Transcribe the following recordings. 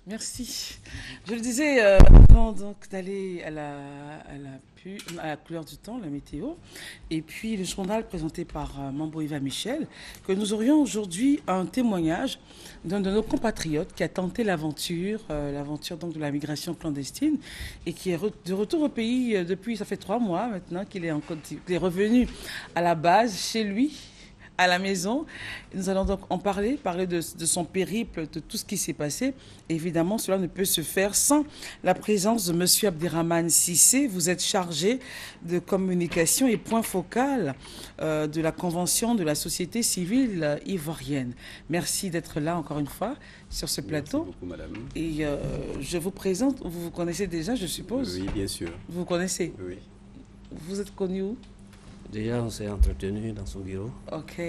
Merci. Je le disais avant donc d'aller à la couleur du temps, la météo, et puis le journal présenté par Mambo Eva Michel, que nous aurions aujourd'hui un témoignage d'un de nos compatriotes qui a tenté l'aventure donc de la migration clandestine et qui est de retour au pays depuis, ça fait 3 mois maintenant qu'il est qu'il est revenu à la base chez lui à la maison. Nous allons donc en parler de son périple, de tout ce qui s'est passé. Évidemment, cela ne peut se faire sans la présence de M. Abderrahmane Cissé. Vous êtes chargé de communication et point focal de la Convention de la société civile ivoirienne. Merci d'être là encore une fois sur ce plateau. Merci beaucoup, madame. Et je vous présente, vous vous connaissez déjà, je suppose? Oui, bien sûr. Vous vous connaissez? Oui. Vous êtes connu où? Déjà, on s'est entretenu dans son bureau. Ok,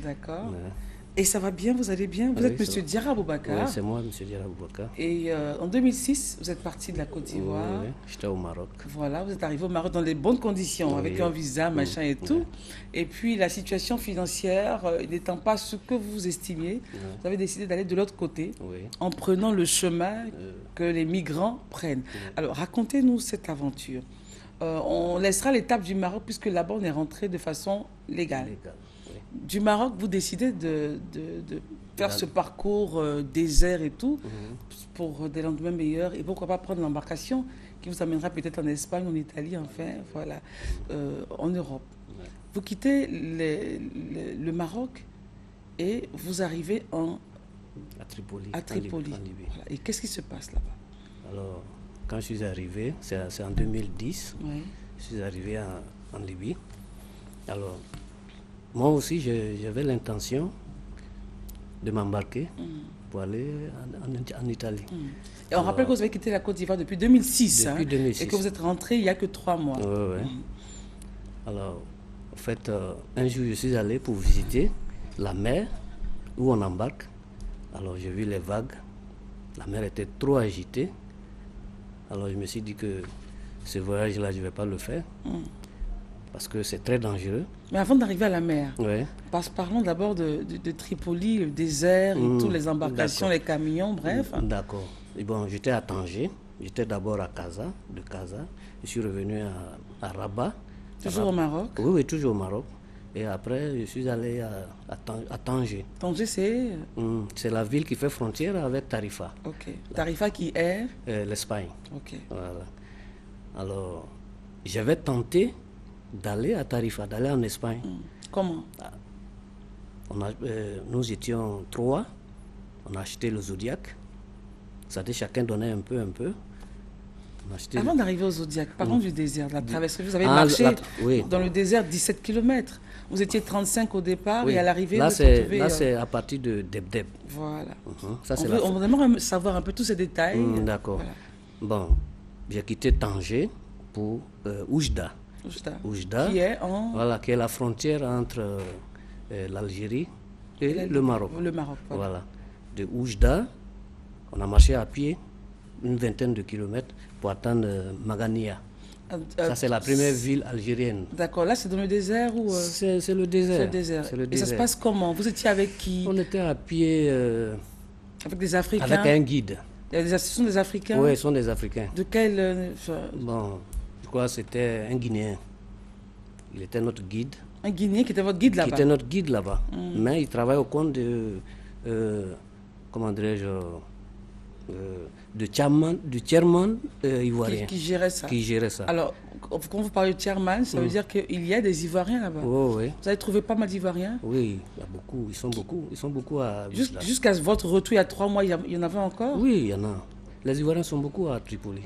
d'accord. Ouais. Et ça va bien, vous allez bien? Vous Oui, êtes Monsieur Diarra Boubacar. Oui, c'est moi, M. Diarra Boubacar. Et en 2006, vous êtes parti de la Côte d'Ivoire. Oui, j'étais au Maroc. Voilà, vous êtes arrivé au Maroc dans les bonnes conditions, Oui. avec un visa, machin et tout. Et puis la situation financière n'étant pas ce que vous estimiez, vous avez décidé d'aller de l'autre côté, en prenant le chemin que les migrants prennent. Alors racontez-nous cette aventure. On laissera l'étape du Maroc, puisque là-bas on est rentré de façon légale. Du Maroc, vous décidez de faire ce parcours désert et tout, pour des lendemains meilleurs, et pourquoi pas prendre l'embarcation qui vous amènera peut-être en Espagne, en Italie, enfin, voilà, en Europe. Vous quittez le Maroc et vous arrivez à Tripoli. En Libye. Voilà. Et qu'est-ce qui se passe là-bas? Alors, quand je suis arrivé, c'est en 2010, je suis arrivé en Libye. Alors, moi aussi, j'avais l'intention de m'embarquer pour aller en Italie. Et on rappelle que vous avez quitté la Côte d'Ivoire depuis 2006. Depuis 2006. Et que vous êtes rentré il n'y a que 3 mois. Oui. Alors, en fait, un jour, je suis allé pour visiter la mer où on embarque. Alors, j'ai vu les vagues. La mer était trop agitée. Alors, je me suis dit que ce voyage-là, je ne vais pas le faire. Parce que c'est très dangereux. Mais avant d'arriver à la mer, parlons d'abord de Tripoli, le désert, et toutes les embarcations, les camions, bref. D'accord. Et bon, j'étais à Tanger. J'étais d'abord à Casa, Je suis revenu à Rabat. Toujours au Maroc? Oui, toujours au Maroc. Et après, je suis allé à Tanger. Tanger, c'est? C'est la ville qui fait frontière avec Tarifa. Ok. Tarifa qui est? L'Espagne. Ok. Voilà. Alors, j'avais tenté d'aller à Tarifa, d'aller en Espagne. Comment? Nous étions 3. On a acheté le Zodiac. Ça dit chacun donnait un peu. Avant d'arriver au Zodiac, parlons du désert, de la traversée. Vous avez marché dans le désert 17 km. Vous étiez 35 au départ et à l'arrivée, là, vous êtes retrouvé... Là, c'est à partir de Deb. Voilà. On aimerait savoir un peu tous ces détails. D'accord. Voilà. Bon, j'ai quitté Tanger pour Oujda. Oujda, qui est la frontière entre l'Algérie et le Maroc. Voilà. De Oujda, on a marché à pied une vingtaine de kilomètres pour atteindre Magania. Ça, c'est la première ville algérienne. D'accord. Là, c'est dans le désert ou C'est le désert. C'est le désert. Et ça se passe comment? Vous étiez avec qui? On était à pied... avec des Africains? Avec un guide. Ce sont des Africains? Oui, ce sont des Africains. De quel... Bon, je crois que c'était un Guinéen. Il était notre guide. Un Guinéen qui était votre guide là-bas? Qui était notre guide là-bas. Mais il travaille au compte de... comment dirais-je... du chairman ivoirien. Qui gérait ça. Qui gérait ça. Alors, quand vous parlez de chairman, ça veut dire qu'il y a des Ivoiriens là-bas? Oui. Vous avez trouvé pas mal d'Ivoiriens? Oui, il y a beaucoup. Ils sont beaucoup à... Jusqu'à votre retour il y a 3 mois, il y en avait encore? Oui, il y en a. Les Ivoiriens sont beaucoup à Tripoli.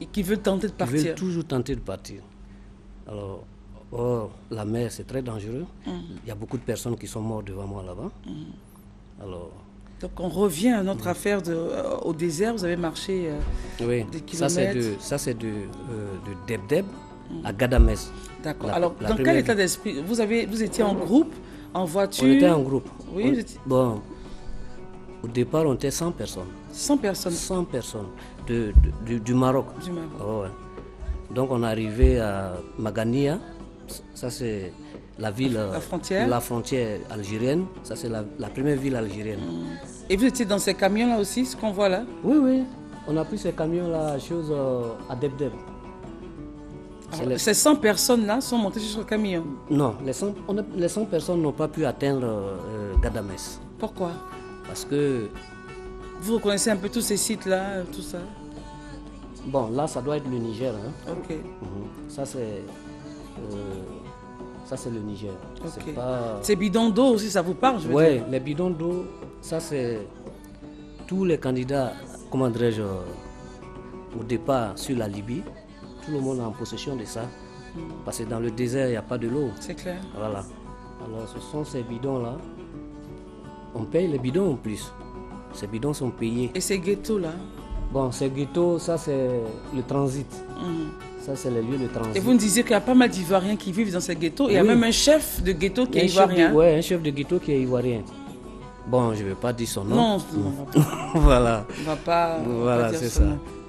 Et qui veulent tenter de partir? Ils veulent toujours tenter de partir. Alors, la mer, c'est très dangereux. Il y a beaucoup de personnes qui sont mortes devant moi là-bas. Alors... Donc on revient à notre affaire au désert, vous avez marché des kilomètres. Ça c'est de Deb à Gadamès. D'accord. Alors dans quel état d'esprit vous étiez en groupe, en voiture? On était en groupe. Oui. Bon, au départ on était 100 personnes. 100 personnes? 100 personnes du Maroc. Du Maroc. Donc on est arrivé à Magania, ça c'est la ville, la frontière algérienne. Ça, c'est la première ville algérienne. Et vous étiez dans ces camions-là aussi, ce qu'on voit là? Oui, oui. On a pris ces camions-là, à Debdeb. Ces 100 personnes-là sont montées sur le camion? Non, les 100 personnes n'ont pas pu atteindre Ghadamès. Pourquoi? Parce que... Vous reconnaissez un peu tous ces sites-là, tout ça? Bon, là, ça doit être le Niger. Hein. Ok. Ça, c'est le Niger. Okay. Ces bidons d'eau aussi, ça vous parle, je veux dire? Oui, les bidons d'eau, ça, c'est tous les candidats, comment dirais-je, au départ sur la Libye. Tout le monde est en possession de ça. Parce que dans le désert, il n'y a pas de l'eau. C'est clair. Voilà. Alors, ce sont ces bidons-là. On paye les bidons en plus. Ces bidons sont payés. Et ces ghettos-là? Bon, ces ghettos, ça, c'est le transit. Ça, c'est le lieu de transit. Et vous me disiez qu'il y a pas mal d'Ivoiriens qui vivent dans ces ghettos. Il y a même un chef de ghetto qui est ivoirien. Oui, un chef de ghetto qui est ivoirien. Bon, je ne vais pas dire son nom. Non, on va pas. Voilà. On va pas. Voilà, c'est ça.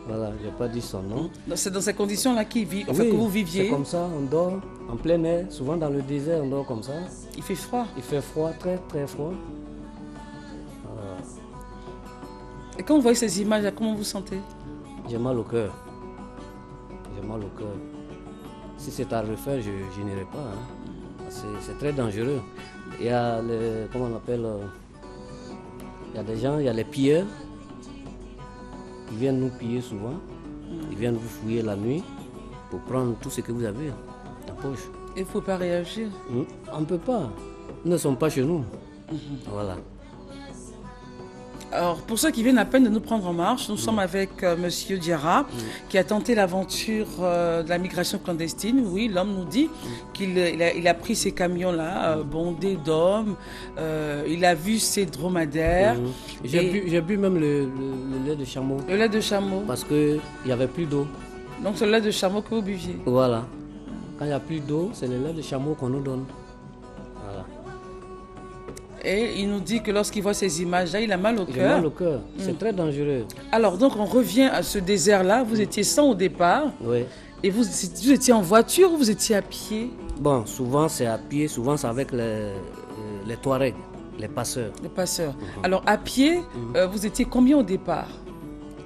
Voilà, je n'ai pas dit son nom. C'est dans ces conditions-là qu'il vit, oui, que vous viviez. C'est comme ça, on dort en plein air. Souvent dans le désert, on dort comme ça. Il fait froid. Il fait froid, très très froid. Et quand vous voyez ces images-là, comment vous sentez? J'ai mal au cœur. J'ai mal au cœur. Si c'est à refaire, je n'irai pas. Hein. C'est très dangereux. Il y a comment on appelle, il y a des gens, il y a les pilleurs. Ils viennent nous piller souvent. Ils viennent vous fouiller la nuit pour prendre tout ce que vous avez en poche. Et il ne faut pas réagir? On ne peut pas. Nous ne sommes pas chez nous. Voilà. Alors, pour ceux qui viennent à peine de nous prendre en marche, nous sommes avec Monsieur Diarra, qui a tenté l'aventure de la migration clandestine. Oui, l'homme nous dit qu'il a pris ces camions-là, bondés d'hommes, il a vu ces dromadaires. J'ai bu même le lait de chameau. Le lait de chameau? Parce qu'il n'y avait plus d'eau. Donc c'est le lait de chameau que vous buviez? Voilà. Quand il n'y a plus d'eau, c'est le lait de chameau qu'on nous donne. Voilà. Et il nous dit que lorsqu'il voit ces images-là, il a mal au cœur. Il a mal au cœur. C'est très dangereux. Alors, donc, on revient à ce désert-là. Vous étiez 100 au départ. Oui. Et vous étiez en voiture ou vous étiez à pied? Bon, souvent c'est à pied, souvent c'est avec les Touaregs, les passeurs. Les passeurs. Alors, à pied, vous étiez combien au départ?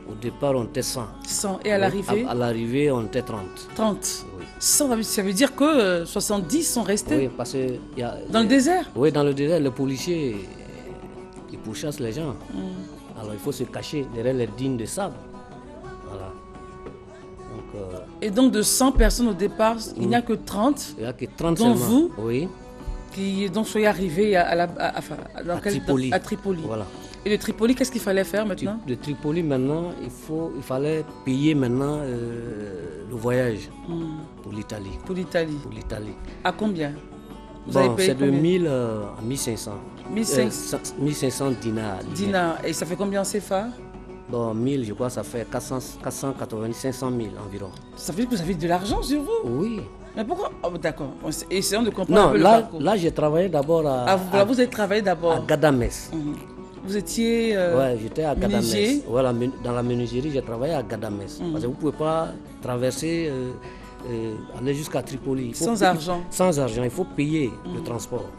Au départ, on était 100. 100. Et à l'arrivée? À l'arrivée, on était 30. 30. Oui. 100, ça veut dire que 70 sont restés? Oui, parce que... Dans le désert? Oui, dans le désert, les policiers, ils pourchassent les gens. Alors, il faut se cacher derrière les dunes de sable. Voilà. Donc, et donc, de 100 personnes au départ, il n'y a que 30? Il n'y a que 30 dont seulement. vous? Oui. Qui donc soyez arrivés à Tripoli. À Tripoli. Voilà. Et de Tripoli, qu'est-ce qu'il fallait faire maintenant? De Tripoli, maintenant, il fallait payer maintenant le voyage pour l'Italie. Pour l'Italie. Pour l'Italie. À combien? Bon, c'est de 1000 à 1500. 1500 dinars. Dinars. Et ça fait combien en CFA? Bon, 1000, je crois, ça fait 490, 500 000 environ. Ça veut dire que vous avez de l'argent sur vous? Oui. Mais pourquoi? Oh, d'accord. Essayons de comprendre un peu le parcours. Là, j'ai travaillé d'abord vous avez travaillé d'abord à Ghadamès. Vous étiez ouais, j'étais à Ghadamès. Voilà, dans la menuiserie, j'ai travaillé à Ghadamès. Parce que vous ne pouvez pas traverser, aller jusqu'à Tripoli. Sans argent. Sans argent, il faut payer le transport.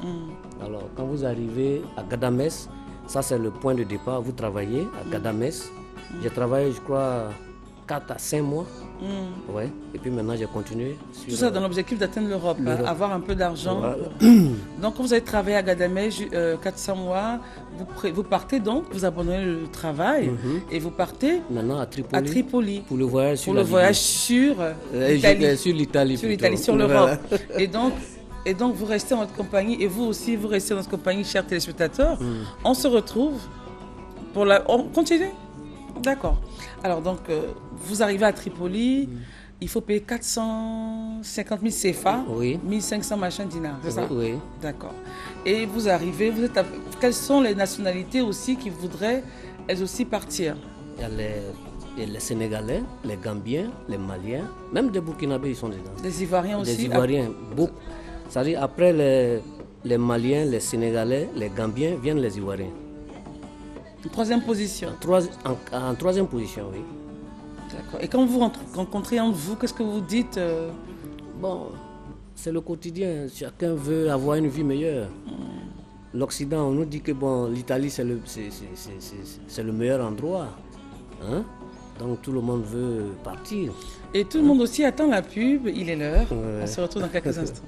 Alors, quand vous arrivez à Ghadamès, ça c'est le point de départ, vous travaillez à Ghadamès. J'ai travaillé, je crois, 4 à 5 mois. Ouais. Et puis maintenant, j'ai continué. Tout ça dans l'objectif d'atteindre l'Europe, avoir un peu d'argent. Voilà. Donc, quand vous avez travaillé à Ghadamès 400 mois, vous partez donc, vous abandonnez le travail et vous partez maintenant à Tripoli. Pour le voyage sur l'Italie. Sur l'Italie. Sur l'Italie, sur l'Europe. Et donc, vous restez en notre compagnie, et vous aussi, vous restez en notre compagnie, chers téléspectateurs. On se retrouve pour On continue? D'accord. Alors, donc, vous arrivez à Tripoli, il faut payer 450 000 CFA, 1500 machin dinars, c'est ça? Oui. D'accord. Et vous arrivez, quelles sont les nationalités aussi qui voudraient, elles aussi, partir? Il y a les Sénégalais, les Gambiens, les Maliens, même des Burkinabés, ils sont dedans. Des Ivoiriens aussi? Des Ivoiriens, beaucoup. C'est-à-dire, après les Maliens, les Sénégalais, les Gambiens, viennent les Ivoiriens. En troisième position? En troisième position, oui. D'accord. Et quand vous rencontrez entre vous, qu'est-ce que vous dites? Bon, c'est le quotidien. Chacun veut avoir une vie meilleure. L'Occident, on nous dit que bon, l'Italie, c'est le meilleur endroit. Hein? Donc tout le monde veut partir. Et tout le monde aussi attend la pub. Il est l'heure. On se retrouve dans quelques instants.